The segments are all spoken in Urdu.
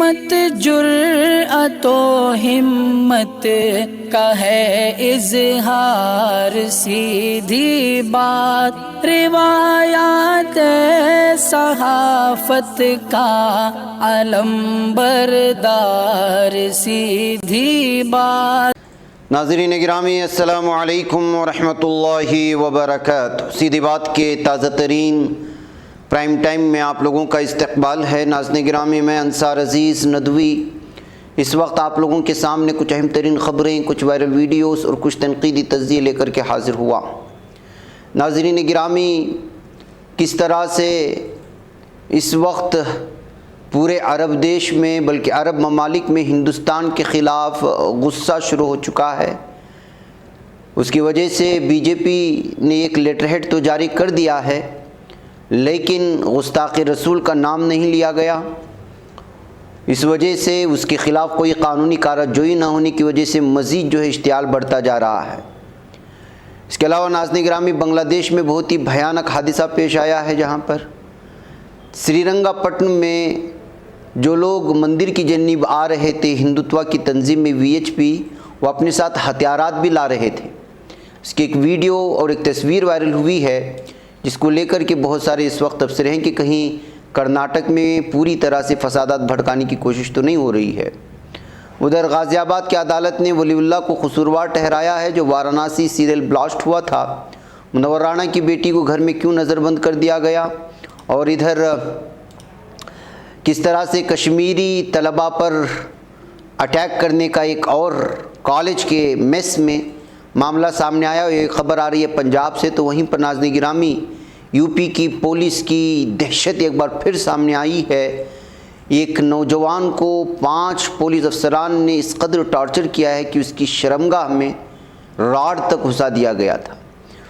سمت جرأت و ہمت کا ہے اظہار، سیدھی بات روایات صحافت کا علم بردار، سیدھی بات۔ ناظرین گرامی السلام علیکم ورحمۃ اللہ وبرکاتہ۔ سیدھی بات کے تازہ ترین پرائم ٹائم میں آپ لوگوں کا استقبال ہے۔ ناظرین گرامی، میں انصار عزیز ندوی اس وقت آپ لوگوں کے سامنے کچھ اہم ترین خبریں، کچھ وائرل ویڈیوز اور کچھ تنقیدی تجزیے لے کر کے حاضر ہوا۔ ناظرین گرامی، کس طرح سے اس وقت پورے عرب دیش میں بلکہ عرب ممالک میں ہندوستان کے خلاف غصہ شروع ہو چکا ہے، اس کی وجہ سے بی جے پی نے ایک لیٹر ہیڈ تو جاری کر دیا ہے، لیکن گستاخ رسول کا نام نہیں لیا گیا۔ اس وجہ سے اس کے خلاف کوئی قانونی کارروائی نہ ہونے کی وجہ سے مزید جو ہے اشتعال بڑھتا جا رہا ہے۔ اس کے علاوہ ناظرین گرامی، بنگلہ دیش میں بہت ہی بھیانک حادثہ پیش آیا ہے، جہاں پر سری رنگا پٹنم میں جو لوگ مندر کی جانب آ رہے تھے، ہندوتوا کی تنظیم میں وی ایچ پی، وہ اپنے ساتھ ہتھیارات بھی لا رہے تھے۔ اس کی ایک ویڈیو اور ایک تصویر وائرل ہوئی ہے، جس کو لے کر کے بہت سارے اس وقت تبصرے ہیں کہ کہیں کرناٹک میں پوری طرح سے فسادات بھڑکانے کی کوشش تو نہیں ہو رہی ہے۔ ادھر غازی آباد کی عدالت نے ولی اللہ کو قصوروار ٹھہرایا ہے، جو وارانسی سیریل بلاسٹ ہوا تھا۔ منور رانا کی بیٹی کو گھر میں کیوں نظر بند کر دیا گیا، اور ادھر کس طرح سے کشمیری طلباء پر اٹیک کرنے کا ایک اور کالج کے میس میں معاملہ سامنے آیا۔ یہ خبر آ رہی ہے پنجاب سے، تو وہیں پر ناظرین گرامی یو پی کی پولیس کی دہشت ایک بار پھر سامنے آئی ہے۔ ایک نوجوان کو 5 پولیس افسران نے اس قدر ٹارچر کیا ہے کہ اس کی شرمگاہ میں راڈ تک گھسا دیا گیا تھا۔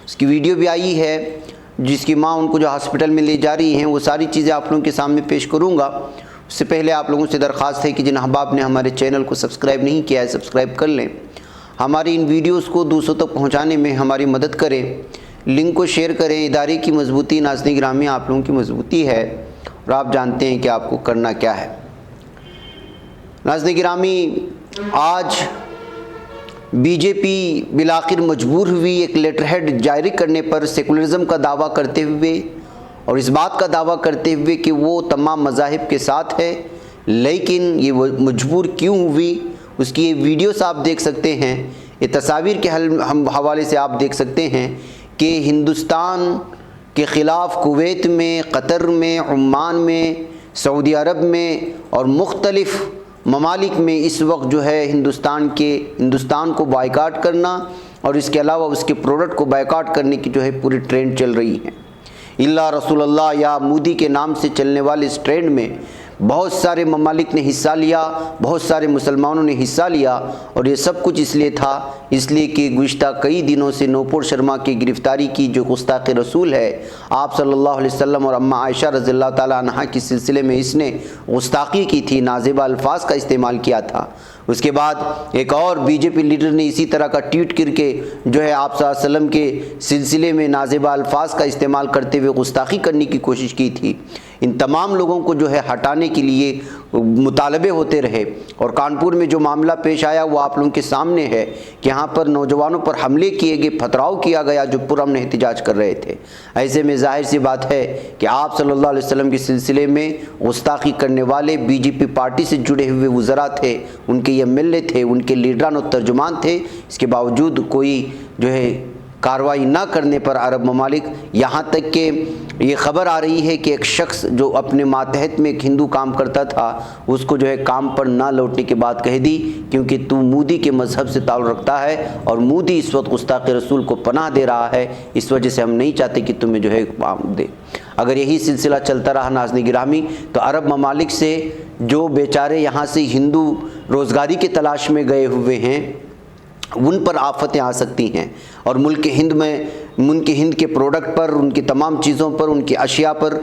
اس کی ویڈیو بھی آئی ہے، جس کی ماں ان کو جو ہاسپٹل میں لے جا رہی ہیں۔ وہ ساری چیزیں آپ لوگوں کے سامنے پیش کروں گا۔ اس سے پہلے آپ لوگوں سے درخواست ہے کہ جن احباب نے ہمارے چینل کو سبسکرائب نہیں کیا ہے، سبسکرائب کر لیں۔ ہماری ان ویڈیوز کو دوسروں تک پہنچانے میں ہماری مدد کریں، لنک کو شیئر کریں۔ ادارے کی مضبوطی ناظرین گرامی آپ لوگوں کی مضبوطی ہے، اور آپ جانتے ہیں کہ آپ کو کرنا کیا ہے۔ ناظرین گرامی، آج بی جے پی بالآخر مجبور ہوئی ایک لیٹر ہیڈ جاری کرنے پر سیکولرزم کا دعویٰ کرتے ہوئے، اور اس بات کا دعویٰ کرتے ہوئے کہ وہ تمام مذاہب کے ساتھ ہے۔ لیکن یہ مجبور کیوں ہوئی، اس کی یہ ویڈیوز آپ دیکھ سکتے ہیں، یہ تصاویر کے حوالے سے آپ دیکھ سکتے ہیں کہ ہندوستان کے خلاف کویت میں، قطر میں، عمان میں، سعودی عرب میں اور مختلف ممالک میں اس وقت جو ہے ہندوستان کو بائیکاٹ کرنا، اور اس کے علاوہ اس کے پروڈکٹ کو بائیکاٹ کرنے کی جو ہے پوری ٹرینڈ چل رہی ہے۔ اللہ رسول اللہ یا مودی کے نام سے چلنے والے اس ٹرینڈ میں بہت سارے ممالک نے حصہ لیا، بہت سارے مسلمانوں نے حصہ لیا، اور یہ سب کچھ اس لیے تھا، اس لیے کہ گزشتہ کئی دنوں سے نوپور شرما کی گرفتاری کی، جو گستاخ رسول ہے، آپ صلی اللہ علیہ وسلم اور اماں عائشہ رضی اللہ تعالیٰ عنہا کے سلسلے میں اس نے گستاخی کی تھی، نازیبہ الفاظ کا استعمال کیا تھا۔ اس کے بعد ایک اور بی جے پی لیڈر نے اسی طرح کا ٹویٹ کر کے جو ہے آپ صلی اللہ علیہ وسلم کے سلسلے میں نازیبہ الفاظ کا استعمال کرتے ہوئے گستاخی کرنے کی کوشش کی تھی۔ ان تمام لوگوں کو جو ہے ہٹانے کے لیے مطالبے ہوتے رہے، اور کانپور میں جو معاملہ پیش آیا وہ آپ لوگوں کے سامنے ہے کہ یہاں پر نوجوانوں پر حملے کیے گئے، پتھراؤ کیا گیا جو پرامن احتجاج کر رہے تھے۔ ایسے میں ظاہر سی بات ہے کہ آپ صلی اللہ علیہ وسلم کے سلسلے میں گستاخی کرنے والے بی جے پی پارٹی سے جڑے ہوئے وزراء تھے، ان کے ایم ایل اے تھے، ان کے لیڈران اور ترجمان تھے، اس کے باوجود کوئی جو ہے کارروائی نہ کرنے پر عرب ممالک، یہاں تک کہ یہ خبر آ رہی ہے کہ ایک شخص جو اپنے ماتحت میں ایک ہندو کام کرتا تھا، اس کو جو ہے کام پر نہ لوٹنے کی بات کہہ دی، کیونکہ تو مودی کے مذہب سے تعلق رکھتا ہے، اور مودی اس وقت گستاخ رسول کو پناہ دے رہا ہے، اس وجہ سے ہم نہیں چاہتے کہ تمہیں جو ہے کام دے۔ اگر یہی سلسلہ چلتا رہا ناظرین گرامی، تو عرب ممالک سے جو بیچارے یہاں سے ہندو روزگاری کی تلاش میں گئے ہوئے ہیں، ان پر آفتیں آ سکتی ہیں، اور ملک ہند کے پروڈکٹ پر، ان کی تمام چیزوں پر، ان کی اشیاء پر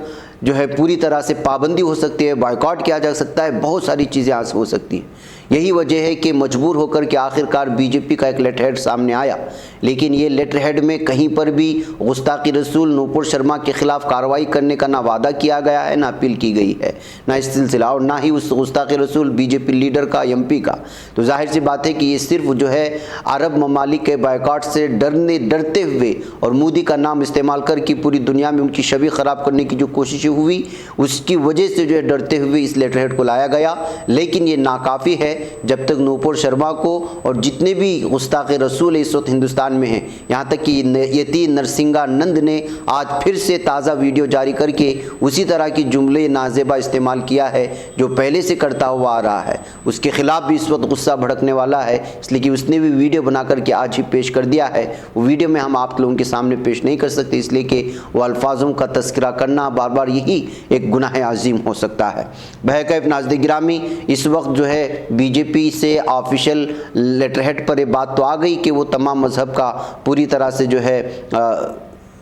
جو ہے پوری طرح سے پابندی ہو سکتی ہے، بائیکاٹ کیا جا سکتا ہے، بہت ساری چیزیں آج ہو سکتی ہیں۔ یہی وجہ ہے کہ مجبور ہو کر کے آخرکار بی جے پی کا ایک لیٹر ہیڈ سامنے آیا، لیکن یہ لیٹر ہیڈ میں کہیں پر بھی گستاخی رسول نوپور شرما کے خلاف کارروائی کرنے کا نہ وعدہ کیا گیا ہے، نہ اپیل کی گئی ہے، نہ اس سلسلہ، اور نہ ہی اس گستاخی رسول بی جے پی لیڈر کا، ایم پی کا۔ تو ظاہر سی بات ہے کہ یہ صرف جو ہے عرب ممالک کے بائیکاٹ سے ڈرتے ہوئے اور مودی کا نام استعمال کر کے پوری دنیا میں ان کی چھوی خراب کرنے کی جو کوششیں ہوئی، اس کی وجہ سے جو ہے ڈرتے ہوئے اس لیٹر ہیڈ کو لایا گیا، لیکن یہ ناکافی ہے جب تک نوپور شرما کو اور جتنے بھی گستاخ رسول اس وقت ہندوستان میں ہیں، یہاں تک کہ یتی نرسنگا نند نے آج پھر سے تازہ ویڈیو جاری کر کے اسی طرح کی جملے نازیبا استعمال کیا ہے جو پہلے سے کرتا ہوا آ رہا ہے، اس کے خلاف بھی اس وقت غصہ بھڑکنے والا ہے، اس لیے کہ اس نے بھی ویڈیو بنا کر کے آج ہی پیش کر دیا ہے۔ وہ ویڈیو میں ہم آپ لوگوں کے سامنے پیش نہیں کر سکتے، اس لیے کہ وہ الفاظوں کا تذکرہ کرنا بار بار یہی ایک گناہ عظیم ہو سکتا ہے۔ بہرکیف ناظرین گرامی، اس وقت جو ہے بی جے پی سے آفیشیل لیٹر ہیڈ پر یہ بات تو آ گئی کہ وہ تمام مذہب کا پوری طرح سے جو ہے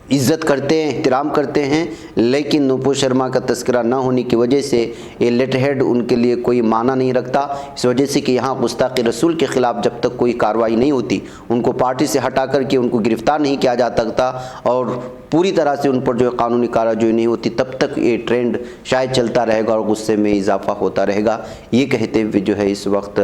عزت کرتے ہیں، احترام کرتے ہیں، لیکن نوپور شرما کا تذکرہ نہ ہونے کی وجہ سے یہ لیٹر ہیڈ ان کے لیے کوئی معنی نہیں رکھتا، اس وجہ سے کہ یہاں گستاخ رسول کے خلاف جب تک کوئی کارروائی نہیں ہوتی، ان کو پارٹی سے ہٹا کر کے ان کو گرفتار نہیں کیا جا سکتا اور پوری طرح سے ان پر جو قانونی کارروائی نہیں ہوتی، تب تک یہ ٹرینڈ شاید چلتا رہے گا اور غصے میں اضافہ ہوتا رہے گا۔ یہ کہتے ہوئے جو ہے اس وقت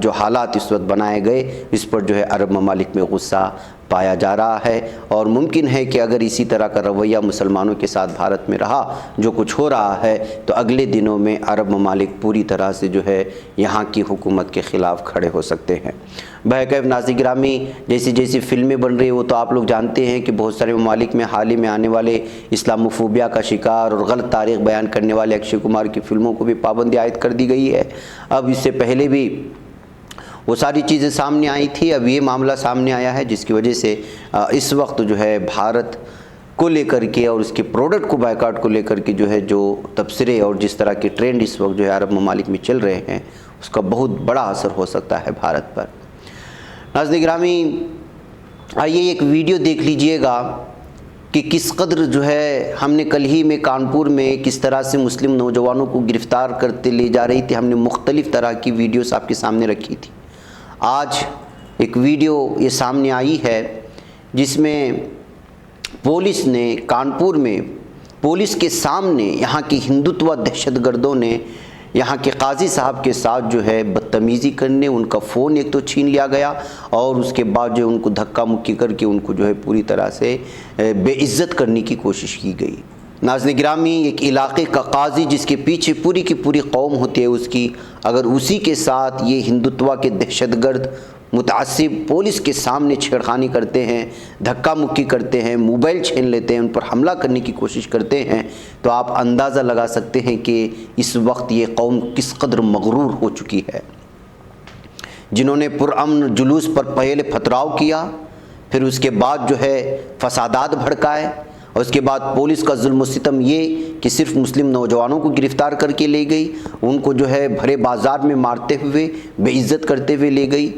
جو حالات اس وقت بنائے گئے، اس پر جو ہے عرب ممالک میں غصہ پایا جا رہا ہے، اور ممکن ہے کہ اگر اسی طرح کا رویہ مسلمانوں کے ساتھ بھارت میں رہا جو کچھ ہو رہا ہے، تو اگلے دنوں میں عرب ممالک پوری طرح سے جو ہے یہاں کی حکومت کے خلاف کھڑے ہو سکتے ہیں۔ بہرکیف ناظرین گرامی، جیسی فلمیں بن رہی ہیں وہ تو آپ لوگ جانتے ہیں کہ بہت سارے ممالک میں حال ہی میں آنے والے اسلاموفوبیا کا شکار اور غلط تاریخ بیان کرنے والے اکشے کمار کی فلموں کو بھی پابندی عائد کر دی گئی ہے۔ اب اس سے پہلے بھی وہ ساری چیزیں سامنے آئی تھی، اب یہ معاملہ سامنے آیا ہے جس کی وجہ سے اس وقت جو ہے بھارت کو لے کر کے اور اس کے پروڈکٹ کو بائیکاٹ کو لے کر کے جو ہے جو تبصرے اور جس طرح کے ٹرینڈ اس وقت جو ہے عرب ممالک میں چل رہے ہیں، اس کا بہت بڑا اثر ہو سکتا ہے بھارت پر۔ ناظرین گرامی، آئیے ایک ویڈیو دیکھ لیجئے گا کہ کس قدر جو ہے ہم نے کل ہی میں کانپور میں کس طرح سے مسلم نوجوانوں کو گرفتار کرتے لے جا رہی تھی، ہم نے مختلف طرح کی ویڈیوز آپ کے سامنے رکھی تھی۔ آج ایک ویڈیو یہ سامنے آئی ہے جس میں پولیس نے کانپور میں پولیس کے سامنے یہاں کی ہندوتوا دہشت گردوں نے یہاں کے قاضی صاحب کے ساتھ جو ہے بدتمیزی کرنے، ان کا فون ایک تو چھین لیا گیا اور اس کے بعد جو ان کو دھکا مکی کر کے ان کو جو ہے پوری طرح سے بے عزت کرنے کی کوشش کی گئی۔ ناظرین گرامی، ایک علاقے کا قاضی جس کے پیچھے پوری کی پوری قوم ہوتی ہے اس کی، اگر اسی کے ساتھ یہ ہندوتوا کے دہشت گرد متعصب پولیس کے سامنے چھیڑخانی کرتے ہیں، دھکا مکی کرتے ہیں، موبائل چھین لیتے ہیں، ان پر حملہ کرنے کی کوشش کرتے ہیں، تو آپ اندازہ لگا سکتے ہیں کہ اس وقت یہ قوم کس قدر مغرور ہو چکی ہے۔ جنہوں نے پرامن جلوس پر پہلے پتھراؤ کیا، پھر اس کے بعد جو ہے فسادات بھڑکائے، اور اس کے بعد پولیس کا ظلم و ستم یہ کہ صرف مسلم نوجوانوں کو گرفتار کر کے لے گئی، ان کو جو ہے بھرے بازار میں مارتے ہوئے بے عزت کرتے ہوئے لے گئی،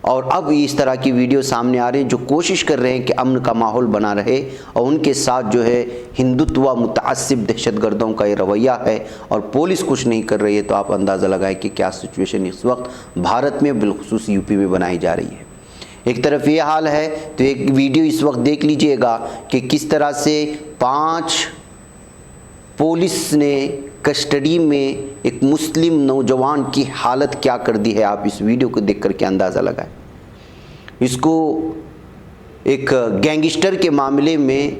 اور اب اس طرح کی ویڈیو سامنے آ رہے ہیں جو کوشش کر رہے ہیں کہ امن کا ماحول بنا رہے، اور ان کے ساتھ جو ہے ہندوتوا متعصب دہشت گردوں کا یہ رویہ ہے اور پولیس کچھ نہیں کر رہی ہے۔ تو آپ اندازہ لگائیں کہ کیا سچویشن اس وقت بھارت میں بالخصوص یو پی میں بنائی جا رہی ہے۔ ایک طرف یہ حال ہے تو ایک ویڈیو اس وقت دیکھ لیجئے گا کہ کس طرح سے 5 پولیس نے کسٹڈی میں ایک مسلم نوجوان کی حالت کیا کر دی ہے۔ آپ اس ویڈیو کو دیکھ کر کے اندازہ لگائیں۔ اس کو ایک گینگسٹر کے معاملے میں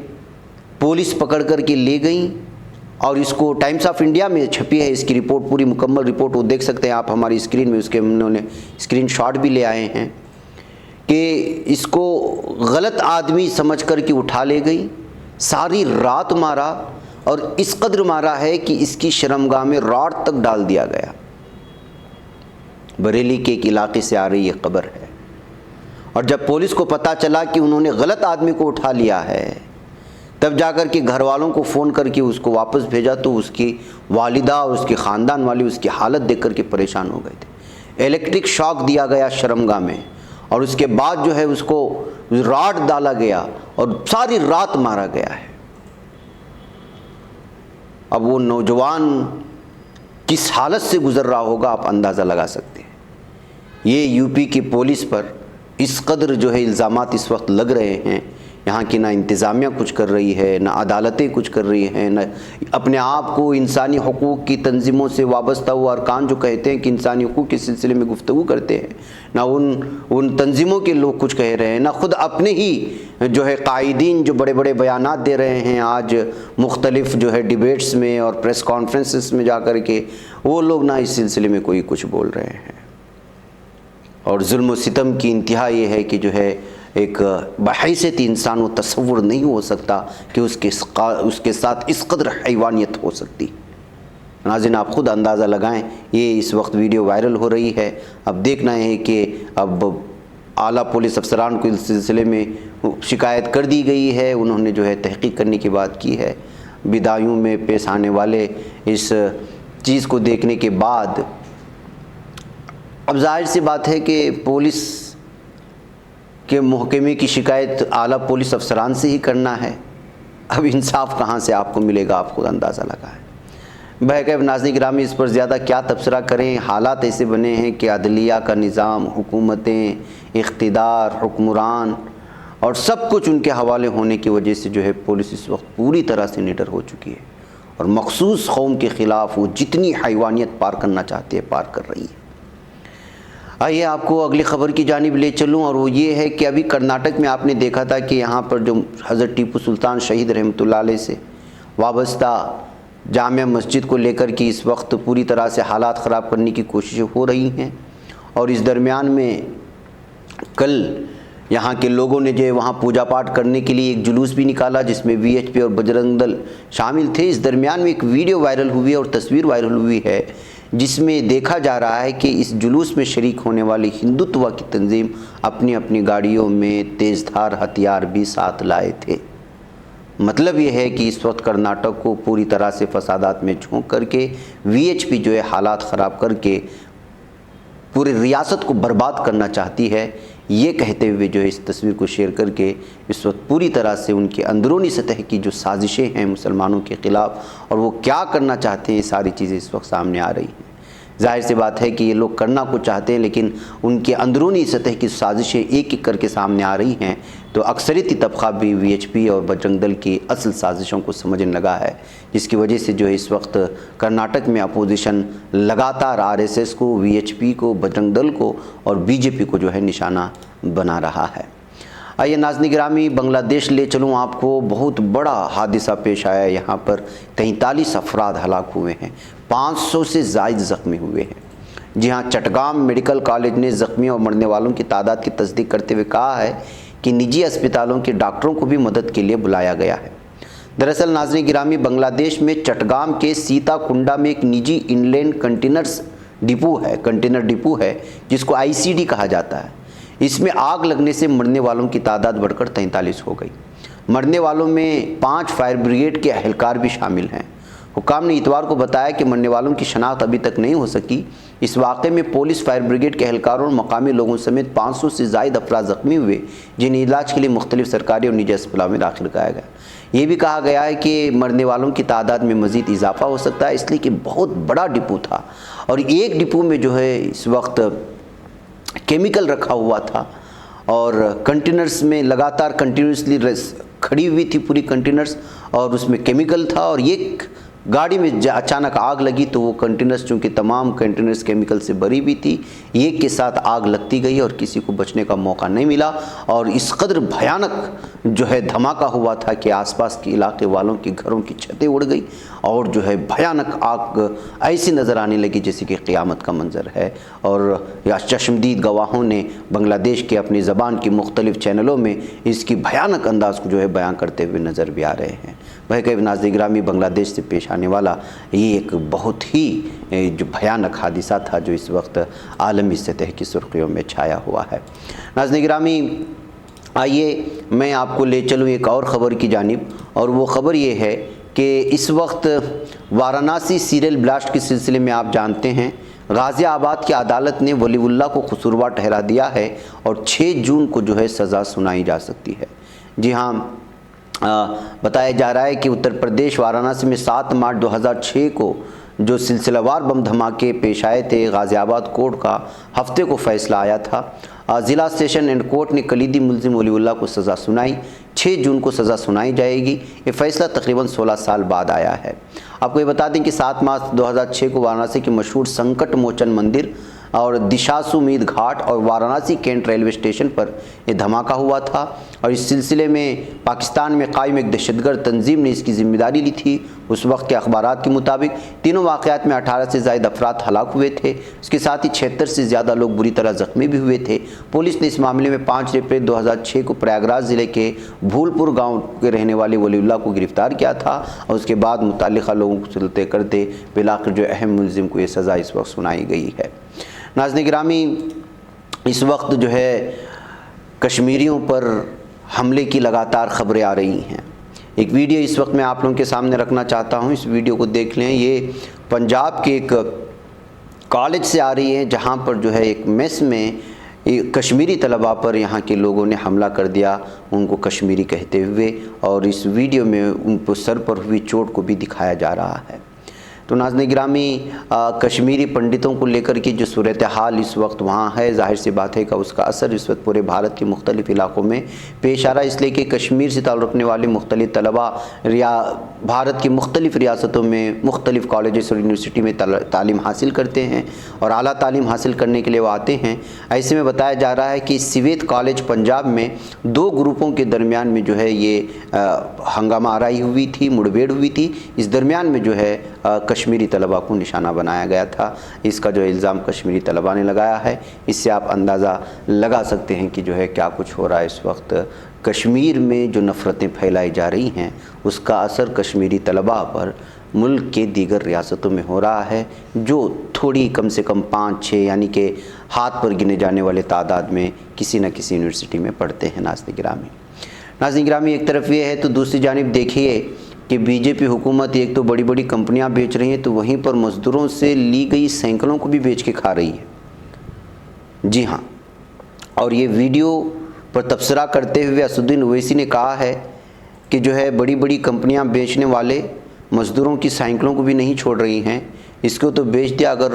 پولیس پکڑ کر کے لے گئیں، اور اس کو ٹائمز آف انڈیا میں چھپی ہے اس کی رپورٹ، پوری مکمل رپورٹ وہ دیکھ سکتے ہیں آپ ہماری اسکرین میں، اس کے انہوں نے اسکرین شاٹ بھی لے آئے ہیں کہ اس کو غلط آدمی سمجھ کر کے اٹھا لے گئی، ساری رات مارا، اور اس قدر مارا ہے کہ اس کی شرمگاہ میں راڈ تک ڈال دیا گیا۔ بریلی کے ایک علاقے سے آ رہی یہ خبر ہے، اور جب پولیس کو پتہ چلا کہ انہوں نے غلط آدمی کو اٹھا لیا ہے، تب جا کر کے گھر والوں کو فون کر کے اس کو واپس بھیجا، تو اس کی والدہ اور اس کے خاندان والے اس کی حالت دیکھ کر کے پریشان ہو گئے تھے۔ الیکٹرک شاک دیا گیا شرمگاہ میں، اور اس کے بعد جو ہے اس کو راڈ ڈالا گیا اور ساری رات مارا گیا ہے۔ اب وہ نوجوان کس حالت سے گزر رہا ہوگا آپ اندازہ لگا سکتے ہیں۔ یہ یو پی کی پولیس پر اس قدر جو ہے الزامات اس وقت لگ رہے ہیں، یہاں کی نہ انتظامیہ کچھ کر رہی ہے، نہ عدالتیں کچھ کر رہی ہیں، نہ اپنے آپ کو انسانی حقوق کی تنظیموں سے وابستہ ہوا ارکان جو کہتے ہیں کہ انسانی حقوق کے سلسلے میں گفتگو کرتے ہیں، نہ ان تنظیموں کے لوگ کچھ کہہ رہے ہیں، نہ خود اپنے ہی جو ہے قائدین جو بڑے بڑے بیانات دے رہے ہیں آج مختلف جو ہے ڈیبیٹس میں اور پریس کانفرنسز میں جا کر کے، وہ لوگ نہ اس سلسلے میں کوئی کچھ بول رہے ہیں۔ اور ظلم و ستم کی انتہا یہ ہے کہ جو ہے ایک بحیثیت انسان وہ تصور نہیں ہو سکتا کہ اس کے ساتھ اس قدر حیوانیت ہو سکتی۔ ناظرین آپ خود اندازہ لگائیں، یہ اس وقت ویڈیو وائرل ہو رہی ہے، اب دیکھنا ہے کہ اب اعلیٰ پولیس افسران کو اس سلسلے میں شکایت کر دی گئی ہے، انہوں نے جو ہے تحقیق کرنے کی بات کی ہے۔ بدایوں میں پیش آنے والے اس چیز کو دیکھنے کے بعد اب ظاہر سی بات ہے کہ پولیس کے محکمے کی شکایت اعلیٰ پولیس افسران سے ہی کرنا ہے، اب انصاف کہاں سے آپ کو ملے گا، آپ خود اندازہ لگائیں۔ بہرکیف ناظرین گرامی اس پر زیادہ کیا تبصرہ کریں، حالات ایسے بنے ہیں کہ عدلیہ کا نظام، حکومتیں، اقتدار، حکمران اور سب کچھ ان کے حوالے ہونے کی وجہ سے جو ہے پولیس اس وقت پوری طرح سے نڈر ہو چکی ہے، اور مخصوص قوم کے خلاف وہ جتنی حیوانیت پار کرنا چاہتی ہے پار کر رہی ہے۔ آئیے آپ کو اگلی خبر کی جانب لے چلوں، اور وہ یہ ہے کہ ابھی کرناٹک میں آپ نے دیکھا تھا کہ یہاں پر جو حضرت ٹیپو سلطان شہید رحمۃ اللہ علیہ سے وابستہ جامع مسجد کو لے کر کے اس وقت پوری طرح سے حالات خراب کرنے کی کوششیں ہو رہی ہیں، اور اس درمیان میں کل یہاں کے لوگوں نے جو ہے وہاں پوجا پاٹ کرنے کے لیے ایک جلوس بھی نکالا جس میں وی ایچ پی اور بجرنگ دل شامل تھے۔ اس درمیان میں ایک ویڈیو وائرل ہوئی اور تصویر وائرل ہوئی ہے جس میں دیکھا جا رہا ہے کہ اس جلوس میں شریک ہونے والی ہندوتوا کی تنظیم اپنی اپنی گاڑیوں میں تیز دھار ہتھیار بھی ساتھ لائے تھے۔ مطلب یہ ہے کہ اس وقت کرناٹک کو پوری طرح سے فسادات میں جھونک کر کے وی ایچ پی جو ہے حالات خراب کر کے پوری ریاست کو برباد کرنا چاہتی ہے، یہ کہتے ہوئے جو ہے اس تصویر کو شیئر کر کے اس وقت پوری طرح سے ان کے اندرونی سطح کی جو سازشیں ہیں مسلمانوں کے خلاف اور وہ کیا کرنا چاہتے ہیں، یہ ساری چیزیں اس وقت سامنے آ رہی ہیں۔ ظاہر سی بات ہے کہ یہ لوگ کرنا کو چاہتے ہیں، لیکن ان کے اندرونی سطح کی سازشیں ایک ایک کر کے سامنے آ رہی ہیں، تو اکثریتی طبقہ بھی وی ایچ پی اور بجرنگ دل کی اصل سازشوں کو سمجھنے لگا ہے، جس کی وجہ سے جو ہے اس وقت کرناٹک میں اپوزیشن لگاتار آر ایس ایس کو، وی ایچ پی کو، بجرنگ دل کو اور بی جے پی کو جو ہے نشانہ بنا رہا ہے۔ آئیے ناظرین گرامی بنگلہ دیش لے چلوں آپ کو، بہت بڑا حادثہ پیش آیا، یہاں پر 43 افراد ہلاک ہوئے ہیں، 500 سے زائد زخمی ہوئے ہیں۔ جی ہاں، چٹگام میڈیکل کالج نے زخمیوں اور مرنے والوں کی تعداد کی تصدیق کرتے ہوئے کہا ہے کہ نجی اسپتالوں کے ڈاکٹروں کو بھی مدد کے لیے بلایا گیا ہے۔ دراصل ناظرین گرامی بنگلہ دیش میں چٹگام کے سیتا کنڈا میں ایک نجی ان لینڈ کنٹینر ڈپو ہے جس کو آئی سی ڈی کہا جاتا ہے۔ اس میں آگ لگنے سے مرنے والوں کی تعداد بڑھ کر 43 ہو گئی۔ مرنے والوں میں 5 فائر بریگیڈ کے اہلکار بھی شامل ہیں۔ حکام نے اتوار کو بتایا کہ مرنے والوں کی شناخت ابھی تک نہیں ہو سکی۔ اس واقعے میں پولیس، فائر بریگیڈ کے اہلکاروں اور مقامی لوگوں سمیت 500 سے زائد افراد زخمی ہوئے، جنہیں علاج کے لیے مختلف سرکاری اور نجی اسپتالوں میں داخل کرایا گیا۔ یہ بھی کہا گیا ہے کہ مرنے والوں کی تعداد میں مزید اضافہ ہو سکتا ہے، اس لیے کہ بہت بڑا ڈپو تھا اور ایک ڈپو میں جو ہے اس وقت کیمیکل رکھا ہوا تھا اور کنٹینرز میں لگاتار کنٹینیوسلی کھڑی ہوئی تھی پوری کنٹینرز، اور اس میں کیمیکل تھا، اور ایک گاڑی میں اچانک آگ لگی تو وہ کنٹینرز چونکہ تمام کنٹینرز کیمیکل سے بھری ہوئی تھی، ایک کے ساتھ آگ لگتی گئی اور کسی کو بچنے کا موقع نہیں ملا، اور اس قدر بھیانک جو ہے دھماکہ ہوا تھا کہ آس پاس کے علاقے والوں کے گھروں کی چھتیں اڑ گئی، اور جو ہے بھیانک آگ ایسی نظر آنے لگی جیسے کہ قیامت کا منظر ہے۔ اور چشمدید گواہوں نے بنگلہ دیش کے اپنی زبان کی مختلف چینلوں میں اس کی بھیانک انداز کو جو ہے بیان کرتے ہوئے نظر بھی آ رہے ہیں۔ بہرکیف ناظرین گرامی بنگلہ دیش سے پیش آنے والا یہ ایک بہت ہی جو بھیانک حادثہ تھا جو اس وقت عالمی سطح کی سرخیوں میں چھایا ہوا ہے۔ ناظرین گرامی آئیے میں آپ کو لے چلوں ایک اور خبر کی جانب، اور وہ خبر یہ ہے کہ اس وقت وارانسی سیریل بلاسٹ کے سلسلے میں آپ جانتے ہیں غازی آباد کی عدالت نے ولی اللہ کو قصوروار ٹھہرا دیا ہے اور 6 جون کو جو ہے سزا سنائی جا سکتی ہے۔ جی ہاں، بتایا جا رہا ہے کہ اتر پردیش وارانسی میں 7 مارچ 2006 کو جو سلسلہ وار بم دھماکے پیش آئے تھے، غازی آباد کورٹ کا ہفتے کو فیصلہ آیا تھا۔ ضلع سیشن اینڈ کورٹ نے کلیدی ملزم ولی اللہ کو سزا سنائی۔ 6 جون کو سزا سنائی جائے گی۔ یہ فیصلہ تقریباً 16 سال بعد آیا ہے۔ آپ کو یہ بتا دیں کہ 7 مارچ 2006 کو وارانسی کے مشہور سنکٹ موچن مندر اور دشاسومیدھ گھاٹ اور وارانسی کینٹ ریلوے اسٹیشن پر یہ دھماکہ ہوا تھا، اور اس سلسلے میں پاکستان میں قائم ایک دہشت گرد تنظیم نے اس کی ذمہ داری لی تھی۔ اس وقت کے اخبارات کے مطابق تینوں واقعات میں 18 سے زائد افراد ہلاک ہوئے تھے، اس کے ساتھ ہی 76 سے زیادہ لوگ بری طرح زخمی بھی ہوئے تھے۔ پولیس نے اس معاملے میں 5 اپریل 2006 کو پریاگراج ضلع کے بھول پور گاؤں کے رہنے والے ولی اللہ کو گرفتار کیا تھا، اور اس کے بعد متعلقہ لوگوں کو سلطے کرتے بالآخر جو اہم ملزم کو یہ سزا اس وقت سنائی گئی ہے۔ ناظرین گرامی، اس وقت جو ہے کشمیریوں پر حملے کی لگاتار خبریں آ رہی ہیں۔ ایک ویڈیو اس وقت میں آپ لوگوں کے سامنے رکھنا چاہتا ہوں، اس ویڈیو کو دیکھ لیں۔ یہ پنجاب کے ایک کالج سے آ رہی ہے، جہاں پر جو ہے ایک میس میں کشمیری طلباء پر یہاں کے لوگوں نے حملہ کر دیا، ان کو کشمیری کہتے ہوئے، اور اس ویڈیو میں ان کو سر پر ہوئی چوٹ کو بھی دکھایا جا رہا ہے۔ تو ناظرین گرامی، کشمیری پنڈتوں کو لے کر کے جو صورتحال اس وقت وہاں ہے، ظاہر سی بات ہے کہ اس کا اثر اس وقت پورے بھارت کے مختلف علاقوں میں پیش آ رہا ہے، اس لیے کہ کشمیر سے تعلق رکھنے والے مختلف طلباء بھارت کی مختلف ریاستوں میں مختلف کالجز اور یونیورسٹی میں تعلیم حاصل کرتے ہیں، اور اعلیٰ تعلیم حاصل کرنے کے لیے وہ آتے ہیں۔ ایسے میں بتایا جا رہا ہے کہ سویت کالج پنجاب میں 2 گروپوں کے درمیان میں جو ہے یہ ہنگامہ آرائی ہوئی تھی، مڑبھیڑ ہوئی تھی۔ اس درمیان میں جو ہے کشمیری طلباء کو نشانہ بنایا گیا تھا۔ اس کا جو الزام کشمیری طلباء نے لگایا ہے، اس سے آپ اندازہ لگا سکتے ہیں کہ جو ہے کیا کچھ ہو رہا ہے اس وقت۔ کشمیر میں جو نفرتیں پھیلائی جا رہی ہیں، اس کا اثر کشمیری طلباء پر ملک کے دیگر ریاستوں میں ہو رہا ہے، جو تھوڑی کم سے کم 5-6 یعنی کہ ہاتھ پر گنے جانے والے تعداد میں کسی نہ کسی یونیورسٹی میں پڑھتے ہیں۔ ناظرین گرامی، ایک طرف یہ ہے تو دوسری جانب دیکھیے کہ بی جے پی حکومت ایک تو بڑی بڑی کمپنیاں بیچ رہی ہیں، تو وہیں پر مزدوروں سے لی گئی سینکڑوں کو بھی بیچ کے کھا رہی ہے۔ جی ہاں، اور یہ ویڈیو پر تبصرہ کرتے ہوئے اسدالدین اویسی نے کہا ہے کہ جو ہے بڑی بڑی کمپنیاں بیچنے والے مزدوروں کی سینکڑوں کو بھی نہیں چھوڑ رہی ہیں، اس کو تو بیچ دیا، اگر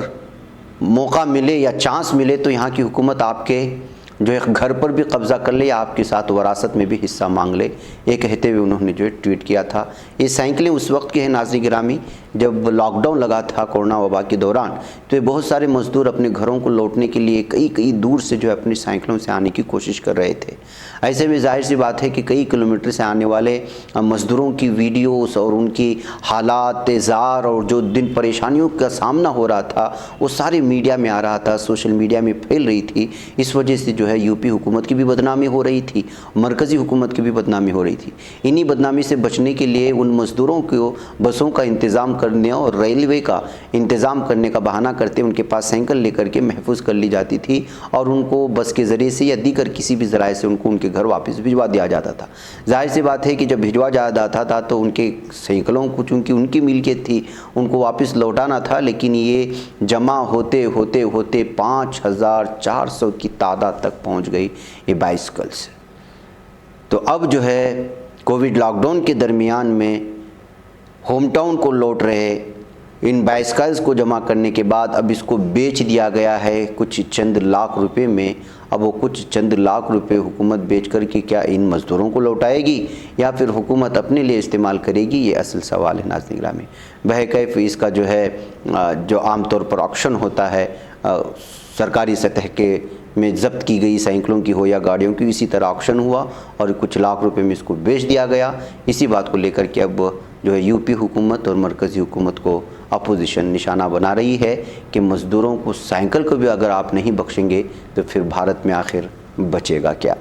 موقع ملے یا چانس ملے تو یہاں کی حکومت آپ کے جو ہے گھر پر بھی قبضہ کر لے، آپ کے ساتھ وراثت میں بھی حصہ مانگ لے، یہ کہتے ہوئے انہوں نے جو ہے ٹویٹ کیا تھا۔ یہ سینکڑیں اس وقت کے ہیں ناظرین گرامی جب لاک ڈاؤن لگا تھا کورونا وبا کے دوران، تو یہ بہت سارے مزدور اپنے گھروں کو لوٹنے کے لیے کئی دور سے جو ہے اپنی سائیکلوں سے آنے کی کوشش کر رہے تھے۔ ایسے میں ظاہر سی بات ہے کہ کئی کلومیٹر سے آنے والے مزدوروں کی ویڈیوز اور ان کی حالات زار اور جو دن پریشانیوں کا سامنا ہو رہا تھا، وہ سارے میڈیا میں آ رہا تھا، سوشل میڈیا میں پھیل رہی تھی۔ اس وجہ سے جو ہے یو پی حکومت کی بھی بدنامی ہو رہی تھی، مرکزی حکومت کی بھی بدنامی ہو رہی تھی۔ انہی بدنامی سے بچنے کے لیے ان مزدوروں کو بسوں کا انتظام کرنے اور ریلوے کا انتظام کرنے کا بہانہ کرتے ان کے پاس سائیکل لے کر کے محفوظ کر لی جاتی تھی، اور ان کو بس کے ذریعے سے یا دیگر کسی بھی ذرائع سے ان کو ان کے گھر واپس بھجوا دیا جاتا تھا۔ ظاہر سی بات ہے کہ جب بھجوا جاتا تھا تو ان کے سائیکلوں کو چونکہ ان کی ملکیت تھی، ان کو واپس لوٹانا تھا، لیکن یہ جمع ہوتے 5400 کی تعداد تک پہنچ گئی یہ بائسکلز۔ تو اب جو ہے کووڈ لاک ڈاؤن کے درمیان میں ہوم ٹاؤن کو لوٹ رہے ان بائسکلز کو جمع کرنے کے بعد اب اس کو بیچ دیا گیا ہے کچھ چند لاکھ روپے میں۔ اب وہ کچھ چند لاکھ روپے حکومت بیچ کر کے کیا ان مزدوروں کو لوٹائے گی یا پھر حکومت اپنے لیے استعمال کرے گی، یہ اصل سوال ہے ناظرین گرامی۔ بہرکیف اس کا جو ہے جو عام طور پر آکشن ہوتا ہے سرکاری سطح کے میں ضبط کی گئی سائیکلوں کی ہو یا گاڑیوں کی، اسی طرح آکشن ہوا اور کچھ لاکھ روپے میں اس کو بیچ دیا گیا۔ اسی بات کو لے کر کے اب جو ہے یو پی حکومت اور مرکزی حکومت کو اپوزیشن نشانہ بنا رہی ہے کہ مزدوروں کو سائیکل کو بھی اگر آپ نہیں بخشیں گے تو پھر بھارت میں آخر بچے گا کیا۔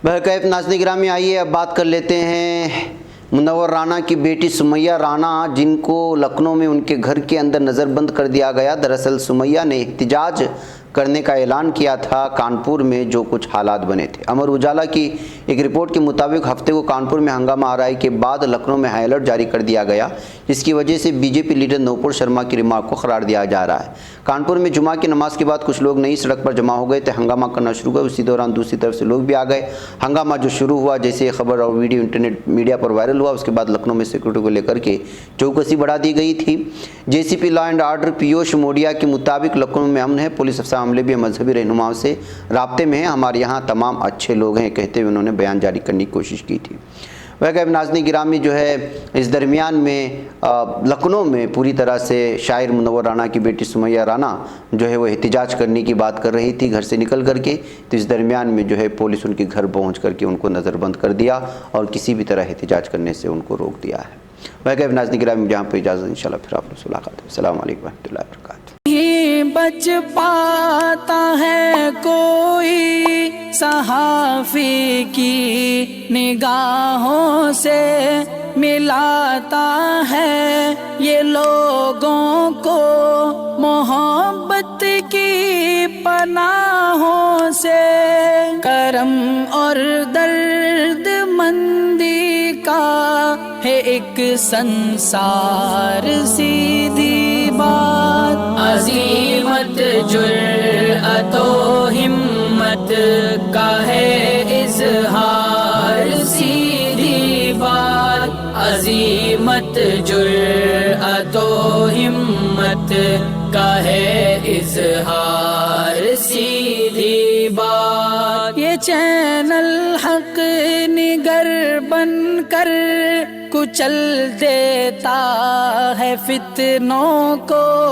بہرکیف ناظرین گرامی، آئیے اب بات کر لیتے ہیں منور رانا کی بیٹی سمیہ رانا، جن کو لکھنؤ میں ان کے گھر کے اندر نظر بند کر دیا گیا۔ دراصل سمیہ نے احتجاج کرنے کا اعلان کیا تھا کانپور میں جو کچھ حالات بنے تھے۔ امر اجالا کی ایک رپورٹ کے مطابق ہفتے کو کانپور میں ہنگامہ آرائی کے بعد لکھنؤ میں ہائی الرٹ جاری کر دیا گیا، جس کی وجہ سے B J P leader Nupur Sharma کی ریمارک کو قرار دیا جا رہا ہے۔ کانپور میں جمعہ کی نماز کے بعد کچھ لوگ نئی سڑک پر جمع ہو گئے تھے، ہنگامہ کرنا شروع ہوئے۔ اسی دوران دوسری طرف سے لوگ بھی آ گئے۔ ہنگامہ جو شروع ہوا، جیسے یہ خبر اور ویڈیو انٹرنیٹ میڈیا پر وائرل ہوا، اس کے بعد لکھنؤ میں سیکورٹی کو لے کر کے چوکسی بڑھا دی گئی تھی۔ جے سی پی لا اینڈ آرڈر پیوش موڈیا کے مطابق لکھنؤ میں امن ہے، پولیس افسر عملے بھی مذہبی رہنماؤں سے رابطے میں ہیں، ہمارے یہاں تمام اچھے لوگ ہیں کہتے ہوئے انہوں نے بیان جاری کرنے کی کوشش کی تھی۔ ویسے ناظرین گرامی جو ہے اس درمیان میں لکھنؤ میں پوری طرح سے شاعر منور رانا کی بیٹی سمیہ رانا جو ہے وہ احتجاج کرنے کی بات کر رہی تھی گھر سے نکل کر کے، تو اس درمیان میں جو ہے پولیس ان کے گھر پہنچ کر کے ان کو نظر بند کر دیا اور کسی بھی طرح احتجاج کرنے سے ان کو روک دیا ہے۔ ویسے ناظرین گرامی جہاں پہ اجازت انشاءاللہ پھر آپ سے ملاقات ہے۔ السلام علیکم ورحمۃ اللہ وبرکاتہ۔ بچ پاتا ہے کوئی صحافی کی نگاہوں سے، ملاتا ہے یہ لوگوں کو محبت کی پناہوں سے، کرم اور درد مندی کا ہے ایک سنسار، سیدھی بات عظیمت جرأت و ہمت کا ہے اظہار، سیدھی بات عظیمت جرأت و ہمت کا ہے اظہار، سیدھی بات۔ یہ چینل حق نگر بن کر کچل دیتا ہے فتنوں کو۔